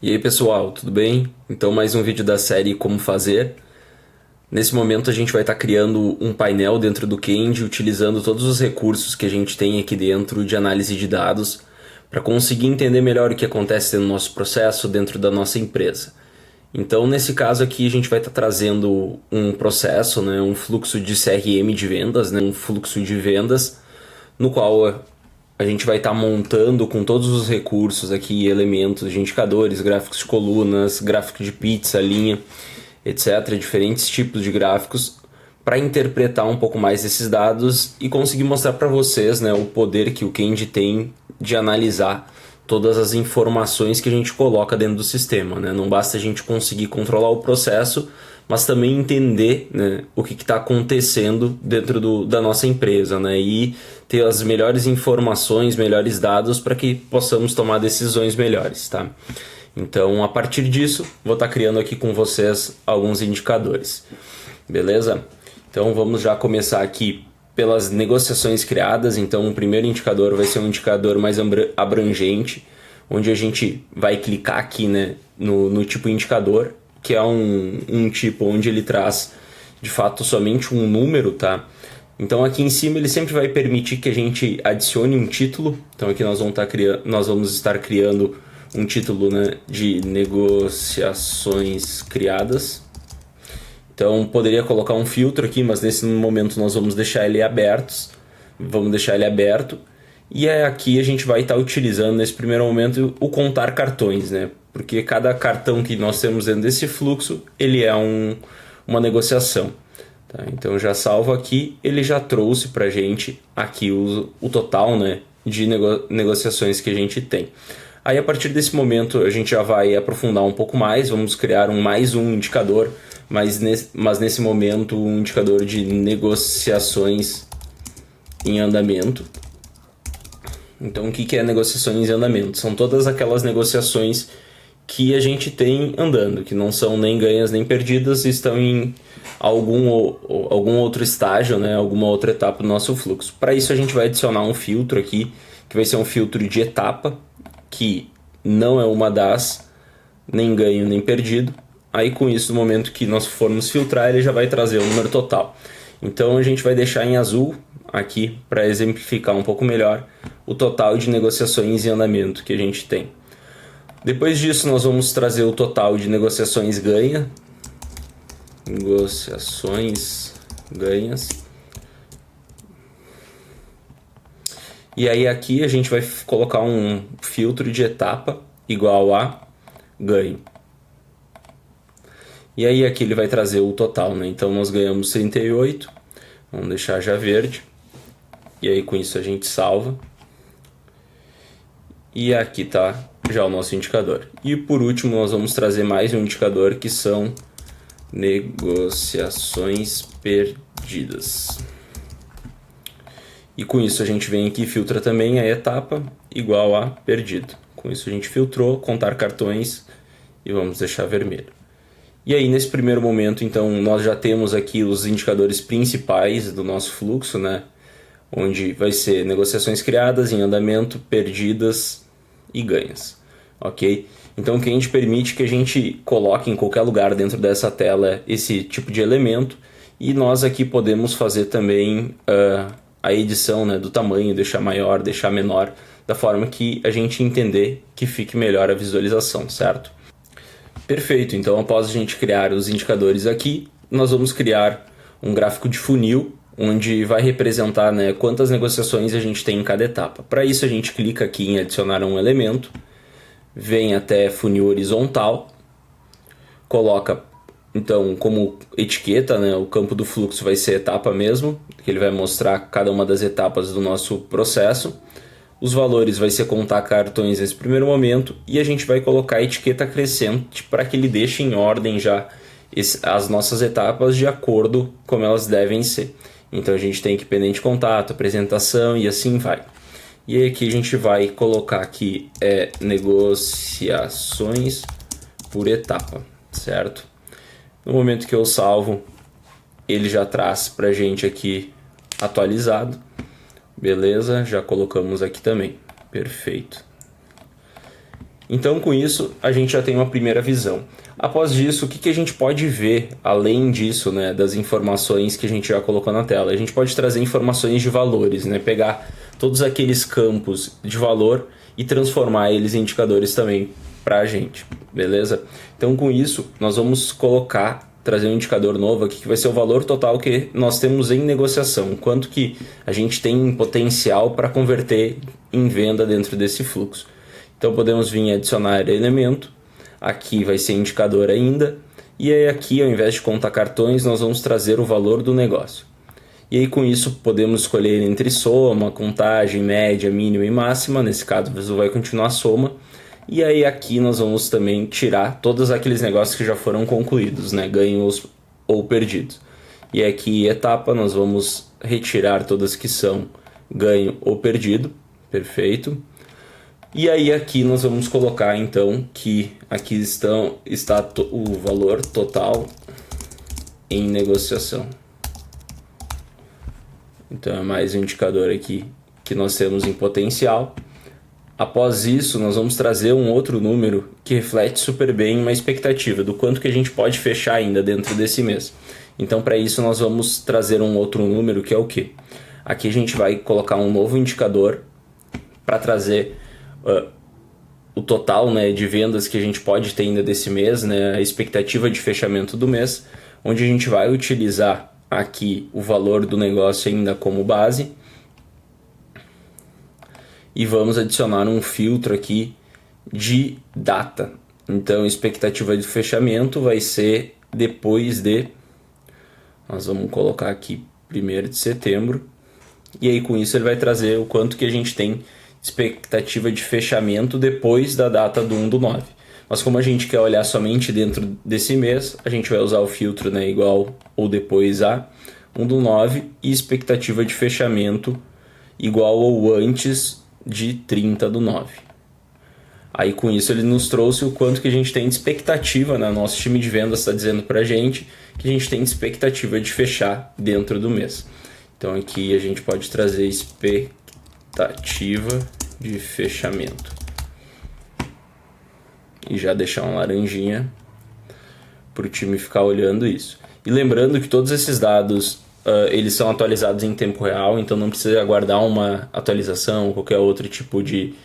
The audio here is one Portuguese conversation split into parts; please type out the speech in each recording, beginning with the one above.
E aí pessoal, tudo bem? Então mais um vídeo da série Como Fazer. Nesse momento a gente vai estar criando um painel dentro do Candy, utilizando todos os recursos que a gente tem aqui dentro de análise de dados, para conseguir entender melhor o que acontece no nosso processo dentro da nossa empresa. Então nesse caso aqui a gente vai estar trazendo um processo, um fluxo de CRM de vendas, um fluxo de vendas, no qual a gente vai estar montando com todos os recursos aqui, elementos de indicadores, gráficos de colunas, gráfico de pizza, linha, etc. Diferentes tipos de gráficos para interpretar um pouco mais esses dados e conseguir mostrar para vocês, o poder que o Candy tem de analisar todas as informações que a gente coloca dentro do sistema. Não basta a gente conseguir controlar o processo, mas também entender o que está acontecendo dentro da nossa empresa, e ter as melhores informações, melhores dados para que possamos tomar decisões melhores, tá? Então, a partir disso, vou estar criando aqui com vocês alguns indicadores, beleza? Então, vamos já começar aqui pelas negociações criadas. Então, o primeiro indicador vai ser um indicador mais abrangente, onde a gente vai clicar aqui no tipo indicador, que é um tipo onde ele traz de fato somente um número, tá? Então aqui em cima ele sempre vai permitir que a gente adicione um título. Então aqui nós vamos estar criando um título de negociações criadas. Então poderia colocar um filtro aqui, mas nesse momento nós vamos deixar ele aberto. E aqui a gente vai estar utilizando nesse primeiro momento o contar cartões, porque cada cartão que nós temos dentro desse fluxo, ele é uma negociação. Tá? Então já salvo aqui, ele já trouxe para a gente aqui o total de negociações que a gente tem. Aí a partir desse momento a gente já vai aprofundar um pouco mais, vamos criar mais um indicador, mas nesse momento um indicador de negociações em andamento. Então o que é negociações em andamento? São todas aquelas negociações que a gente tem andando, que não são nem ganhas nem perdidas, estão em algum outro estágio, alguma outra etapa do nosso fluxo. Para isso a gente vai adicionar um filtro aqui, que vai ser um filtro de etapa, que não é uma das, nem ganho nem perdido. Aí com isso, no momento que nós formos filtrar, ele já vai trazer o número total. Então a gente vai deixar em azul aqui para exemplificar um pouco melhor o total de negociações em andamento que a gente tem. Depois disso nós vamos trazer o total de negociações ganhas. E aí aqui a gente vai colocar um filtro de etapa igual a ganho. E aí aqui ele vai trazer o total, Então nós ganhamos 38, vamos deixar já verde. E aí com isso a gente salva. E aqui está já o nosso indicador. E por último nós vamos trazer mais um indicador, que são negociações perdidas. E com isso a gente vem aqui e filtra também a etapa igual a perdido. Com isso a gente filtrou, contar cartões e vamos deixar vermelho. E aí nesse primeiro momento então nós já temos aqui os indicadores principais do nosso fluxo, onde vai ser negociações criadas, em andamento, perdidas e ganhas, ok? Então o que a gente permite que a gente coloque em qualquer lugar dentro dessa tela esse tipo de elemento, e nós aqui podemos fazer também a edição do tamanho, deixar maior, deixar menor, da forma que a gente entender que fique melhor a visualização, certo? Perfeito, então após a gente criar os indicadores aqui, nós vamos criar um gráfico de funil, onde vai representar quantas negociações a gente tem em cada etapa. Para isso a gente clica aqui em adicionar um elemento, vem até funil horizontal, coloca então como etiqueta, o campo do fluxo vai ser etapa mesmo, que ele vai mostrar cada uma das etapas do nosso processo. Os valores vai ser contar cartões nesse primeiro momento, e a gente vai colocar a etiqueta crescente para que ele deixe em ordem já as nossas etapas de acordo como elas devem ser. Então a gente tem aqui pendente de contato, apresentação e assim vai. E aí aqui a gente vai colocar aqui negociações por etapa, certo? No momento que eu salvo, ele já traz para a gente aqui atualizado. Beleza, já colocamos aqui também. Perfeito. Então, com isso, a gente já tem uma primeira visão. Após isso, o que a gente pode ver, além disso, né, das informações que a gente já colocou na tela? A gente pode trazer informações de valores, né, pegar todos aqueles campos de valor e transformar eles em indicadores também para a gente, beleza? Então, com isso, nós vamos trazer um indicador novo aqui, que vai ser o valor total que nós temos em negociação, quanto que a gente tem potencial para converter em venda dentro desse fluxo. Então podemos vir adicionar elemento, aqui vai ser indicador ainda, e aí aqui ao invés de contar cartões nós vamos trazer o valor do negócio. E aí com isso podemos escolher entre soma, contagem, média, mínima e máxima, nesse caso você vai continuar a soma. E aí aqui nós vamos também tirar todos aqueles negócios que já foram concluídos, né, ganhos ou perdidos. E aqui etapa nós vamos retirar todas que são ganho ou perdido, perfeito. E aí aqui nós vamos colocar então que aqui está o valor total em negociação. Então é mais um indicador aqui que nós temos em potencial. Após isso nós vamos trazer um outro número que reflete super bem uma expectativa do quanto que a gente pode fechar ainda dentro desse mês. Então para isso nós vamos trazer um outro número que é o quê? Aqui a gente vai colocar um novo indicador para trazer o total, né, de vendas que a gente pode ter ainda desse mês, né, a expectativa de fechamento do mês, onde a gente vai utilizar aqui o valor do negócio ainda como base e vamos adicionar um filtro aqui de data. Então, expectativa de fechamento vai ser depois de, nós vamos colocar aqui 1º de setembro, e aí com isso ele vai trazer o quanto que a gente tem expectativa de fechamento depois da data do 1/9. Mas como a gente quer olhar somente dentro desse mês, a gente vai usar o filtro, né, igual ou depois a 1/9 e expectativa de fechamento igual ou antes de 30/9. Aí com isso ele nos trouxe o quanto que a gente tem de expectativa, né? Nosso time de vendas está dizendo para a gente que a gente tem expectativa de fechar dentro do mês. Então aqui a gente pode trazer expectativa de fechamento e já deixar um laranjinha para o time ficar olhando isso. E lembrando que todos esses dados eles são atualizados em tempo real, então não precisa aguardar uma atualização ou qualquer outro tipo de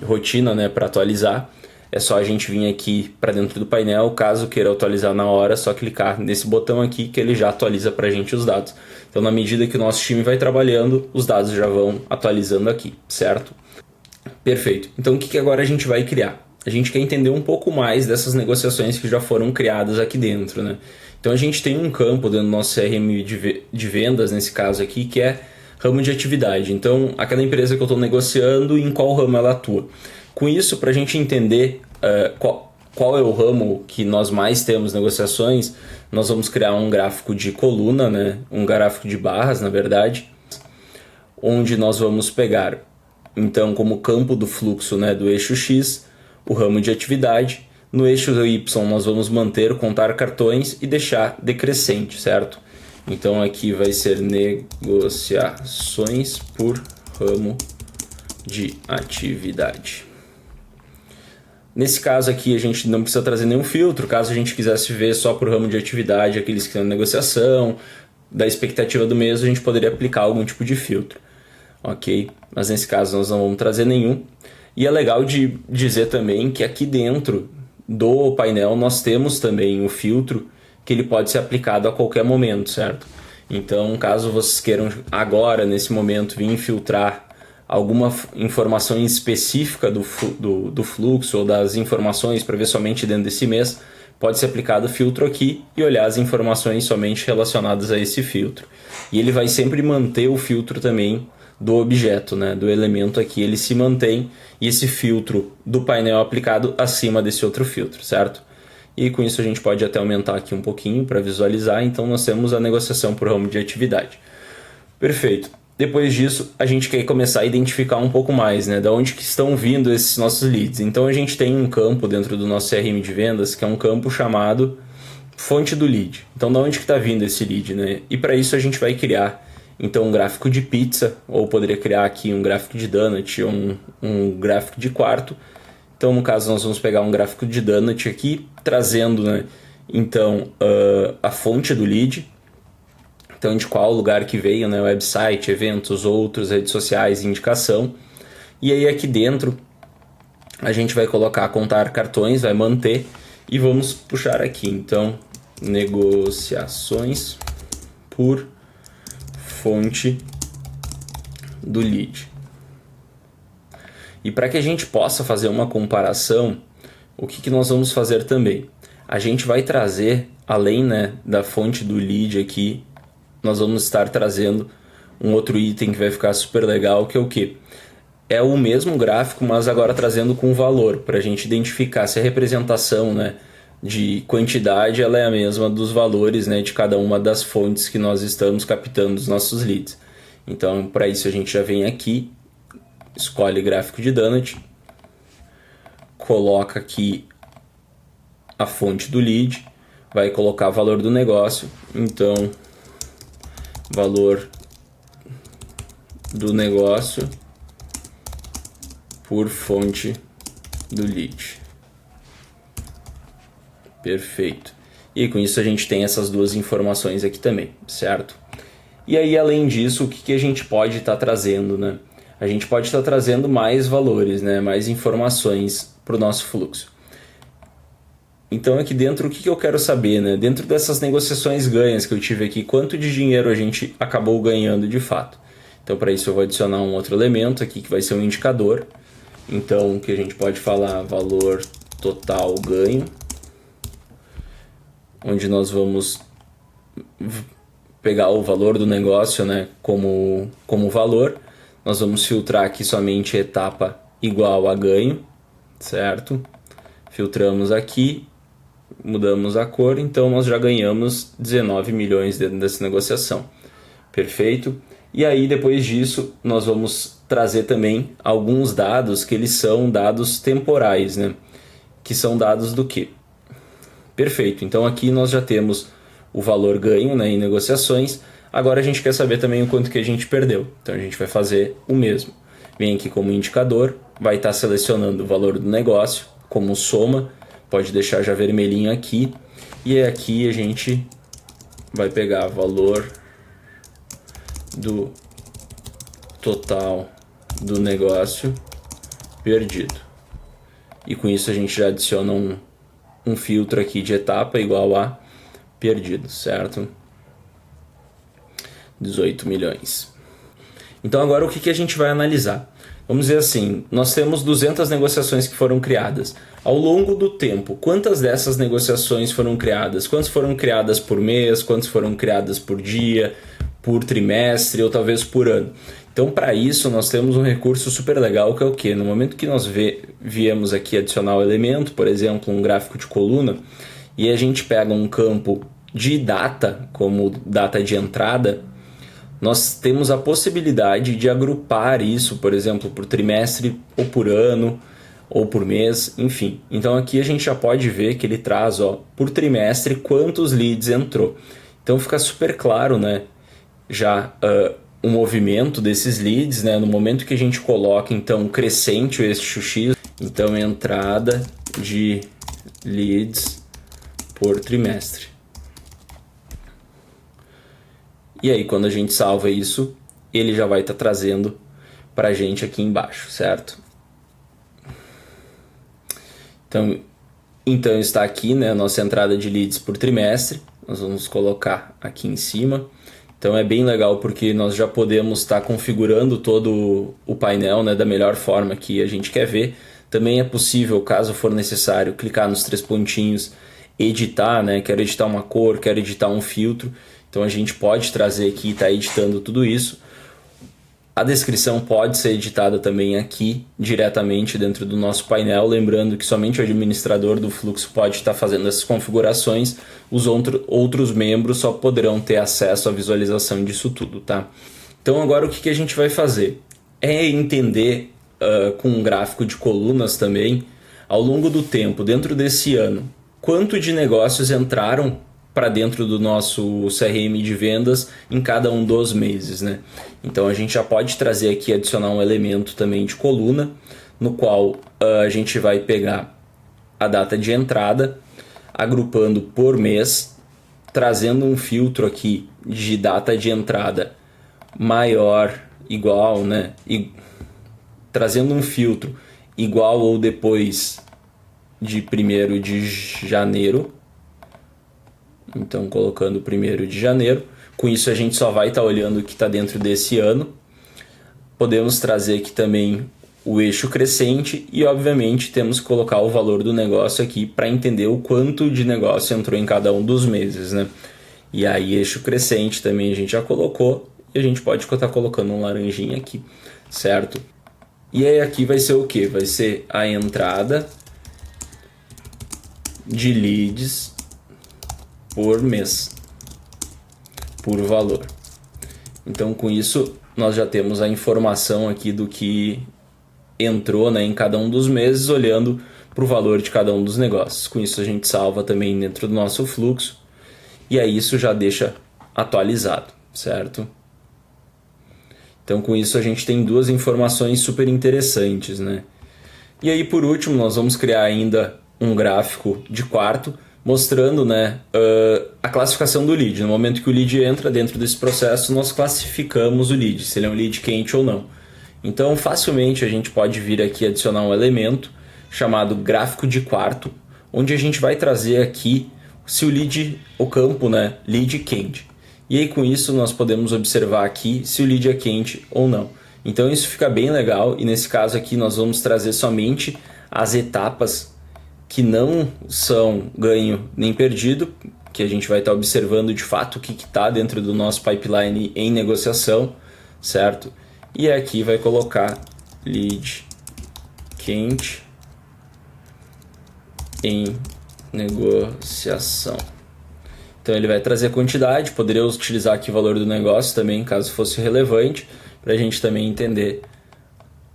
rotina, né, para atualizar. É só a gente vir aqui para dentro do painel, caso queira atualizar na hora, é só clicar nesse botão aqui que ele já atualiza para a gente os dados. Então na medida que o nosso time vai trabalhando, os dados já vão atualizando aqui, certo? Perfeito. Então o que agora a gente vai criar? A gente quer entender um pouco mais dessas negociações que já foram criadas aqui dentro, né? Então a gente tem um campo dentro do nosso CRM de vendas, nesse caso aqui, que é ramo de atividade. Então aquela empresa que eu estou negociando, em qual ramo ela atua. Com isso, para a gente entender qual é o ramo que nós mais temos negociações, nós vamos criar um gráfico de coluna, né? Um gráfico de barras, na verdade, onde nós vamos pegar, então, como campo do fluxo, né, do eixo X, o ramo de atividade. No eixo Y nós vamos manter contar cartões e deixar decrescente, certo? Então aqui vai ser negociações por ramo de atividade. Nesse caso aqui a gente não precisa trazer nenhum filtro, caso a gente quisesse ver só por ramo de atividade, aqueles que estão em negociação, da expectativa do mês, a gente poderia aplicar algum tipo de filtro, ok? Mas nesse caso nós não vamos trazer nenhum. E é legal de dizer também que aqui dentro do painel nós temos também o filtro que ele pode ser aplicado a qualquer momento, certo? Então, caso vocês queiram agora, nesse momento, vir filtrar alguma informação específica do fluxo ou das informações para ver somente dentro desse mês, pode ser aplicado o filtro aqui e olhar as informações somente relacionadas a esse filtro. E ele vai sempre manter o filtro também do objeto, né, do elemento aqui, ele se mantém e esse filtro do painel aplicado acima desse outro filtro, certo? E com isso a gente pode até aumentar aqui um pouquinho para visualizar. Então nós temos a negociação por ramo de atividade. Perfeito. Depois disso a gente quer começar a identificar um pouco mais, né, de onde que estão vindo esses nossos leads. Então a gente tem um campo dentro do nosso CRM de vendas que é um campo chamado fonte do lead. Então de onde que está vindo esse lead, né? E para isso a gente vai criar então um gráfico de pizza, ou poderia criar aqui um gráfico de donut, ou um gráfico de quarto, Então, no caso, nós vamos pegar um gráfico de donut aqui, trazendo, né, então, a fonte do lead. Então, de qual lugar que veio, né, website, eventos, outros, redes sociais, indicação. E aí aqui dentro a gente vai colocar contar cartões, vai manter e vamos puxar aqui. Então, negociações por fonte do lead. E para que a gente possa fazer uma comparação, o que nós vamos fazer também? A gente vai trazer, além, né, da fonte do lead aqui, nós vamos estar trazendo um outro item que vai ficar super legal, que é o quê? É o mesmo gráfico, mas agora trazendo com valor, para a gente identificar se a representação, né, de quantidade ela é a mesma dos valores, né, de cada uma das fontes que nós estamos captando os nossos leads. Então, para isso a gente já vem aqui, escolhe gráfico de donut, coloca aqui a fonte do lead, vai colocar o valor do negócio, então valor do negócio por fonte do lead. Perfeito. E com isso a gente tem essas duas informações aqui também, certo? E aí, além disso, o que a gente pode estar trazendo, né? A gente pode estar trazendo mais valores, né? Mais informações para o nosso fluxo. Então aqui dentro, o que eu quero saber, né? Dentro dessas negociações ganhas que eu tive aqui, quanto de dinheiro a gente acabou ganhando de fato? Então para isso eu vou adicionar um outro elemento aqui que vai ser um indicador. Então o que a gente pode falar, valor total ganho, onde nós vamos pegar o valor do negócio, né, como valor. Nós vamos filtrar aqui somente etapa igual a ganho, certo? Filtramos aqui, mudamos a cor, então nós já ganhamos 19 milhões dentro dessa negociação. Perfeito? E aí depois disso nós vamos trazer também alguns dados que eles são dados temporais, né? Que são dados do quê? Perfeito, então aqui nós já temos o valor ganho, né, em negociações. Agora a gente quer saber também o quanto que a gente perdeu. Então a gente vai fazer o mesmo. Vem aqui como indicador, vai estar selecionando o valor do negócio como soma. Pode deixar já vermelhinho aqui. E aqui a gente vai pegar valor do total do negócio perdido. E com isso a gente já adiciona um filtro aqui de etapa igual a perdido, certo? 18 milhões. Então agora o que a gente vai analisar? Vamos dizer assim, nós temos 200 negociações que foram criadas. Ao longo do tempo, quantas dessas negociações foram criadas? Quantas foram criadas por mês? Quantas foram criadas por dia? Por trimestre ou talvez por ano? Então para isso nós temos um recurso super legal que é o quê? No momento que nós viemos aqui adicionar o elemento, por exemplo, um gráfico de coluna, e a gente pega um campo de data, como data de entrada, nós temos a possibilidade de agrupar isso, por exemplo, por trimestre ou por ano ou por mês, enfim. Então aqui a gente já pode ver que ele traz, ó, por trimestre quantos leads entrou. Então fica super claro, né, já o movimento desses leads, né, no momento que a gente coloca então crescente o eixo X, então entrada de leads por trimestre. E aí quando a gente salva isso, ele já vai estar trazendo para a gente aqui embaixo, certo? Então está aqui, né, a nossa entrada de leads por trimestre. Nós vamos colocar aqui em cima. Então é bem legal porque nós já podemos estar configurando todo o painel, né, da melhor forma que a gente quer ver. Também é possível, caso for necessário, clicar nos 3 pontinhos, editar, né? Quero editar uma cor, quero editar um filtro. Então a gente pode trazer aqui e estar editando tudo isso. A descrição pode ser editada também aqui, diretamente dentro do nosso painel. Lembrando que somente o administrador do fluxo pode estar fazendo essas configurações. Os outros membros só poderão ter acesso à visualização disso tudo, tá? Então agora o que a gente vai fazer? É entender com um gráfico de colunas também, ao longo do tempo, dentro desse ano, quanto de negócios entraram para dentro do nosso CRM de vendas em cada um dos meses, né? Então a gente já pode trazer aqui, adicionar um elemento também de coluna. no qual a gente vai pegar a data de entrada, agrupando por mês, trazendo um filtro aqui de data de entrada maior, igual, né? E trazendo um filtro igual ou depois de 1º de janeiro. Então, colocando 1º de janeiro. Com isso, a gente só vai estar olhando o que está dentro desse ano. Podemos trazer aqui também o eixo crescente e, obviamente, temos que colocar o valor do negócio aqui para entender o quanto de negócio entrou em cada um dos meses, né? E aí, eixo crescente também a gente já colocou e a gente pode estar colocando um laranjinha aqui, certo? E aí aqui vai ser o que? Vai ser a entrada de leads por mês, por valor. Então, com isso, nós já temos a informação aqui do que entrou, né, em cada um dos meses, olhando para o valor de cada um dos negócios. Com isso, a gente salva também dentro do nosso fluxo e aí isso já deixa atualizado, certo? Então, com isso, a gente tem 2 informações super interessantes, né? E aí, por último, nós vamos criar ainda um gráfico de quarto, mostrando, né, a classificação do lead. No momento que o lead entra dentro desse processo, nós classificamos o lead, se ele é um lead quente ou não. Então, facilmente, a gente pode vir aqui adicionar um elemento chamado gráfico de quarto, onde a gente vai trazer aqui se o lead, o campo, né, lead quente. E aí, com isso, nós podemos observar aqui se o lead é quente ou não. Então, isso fica bem legal e, nesse caso aqui, nós vamos trazer somente as etapas que não são ganho nem perdido, que a gente vai estar observando de fato o que está dentro do nosso pipeline em negociação, certo? E aqui vai colocar lead quente em negociação. Então ele vai trazer a quantidade, poderia utilizar aqui o valor do negócio também, caso fosse relevante, para a gente também entender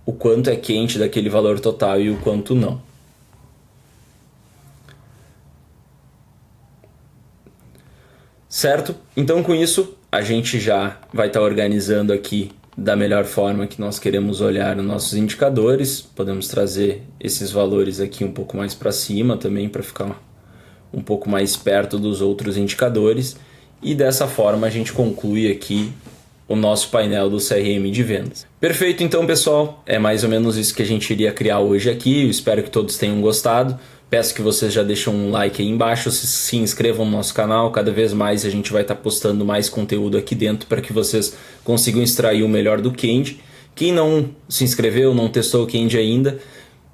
o quanto é quente daquele valor total e o quanto não. Certo? Então, com isso, a gente já vai estar organizando aqui da melhor forma que nós queremos olhar os nossos indicadores. Podemos trazer esses valores aqui um pouco mais para cima também, para ficar um pouco mais perto dos outros indicadores. E dessa forma a gente conclui aqui o nosso painel do CRM de vendas. Perfeito, então, pessoal, é mais ou menos isso que a gente iria criar hoje aqui. Eu espero que todos tenham gostado. Peço que vocês já deixem um like aí embaixo, se inscrevam no nosso canal. Cada vez mais a gente vai estar postando mais conteúdo aqui dentro para que vocês consigam extrair o melhor do Candy. Quem não se inscreveu, não testou o Candy ainda,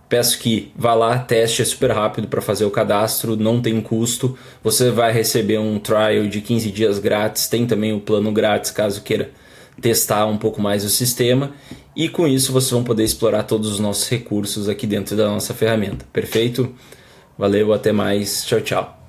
peço que vá lá, teste, é super rápido para fazer o cadastro, não tem custo. Você vai receber um trial de 15 dias grátis, tem também o plano grátis caso queira testar um pouco mais o sistema. E com isso vocês vão poder explorar todos os nossos recursos aqui dentro da nossa ferramenta. Perfeito? Valeu, até mais, tchau, tchau.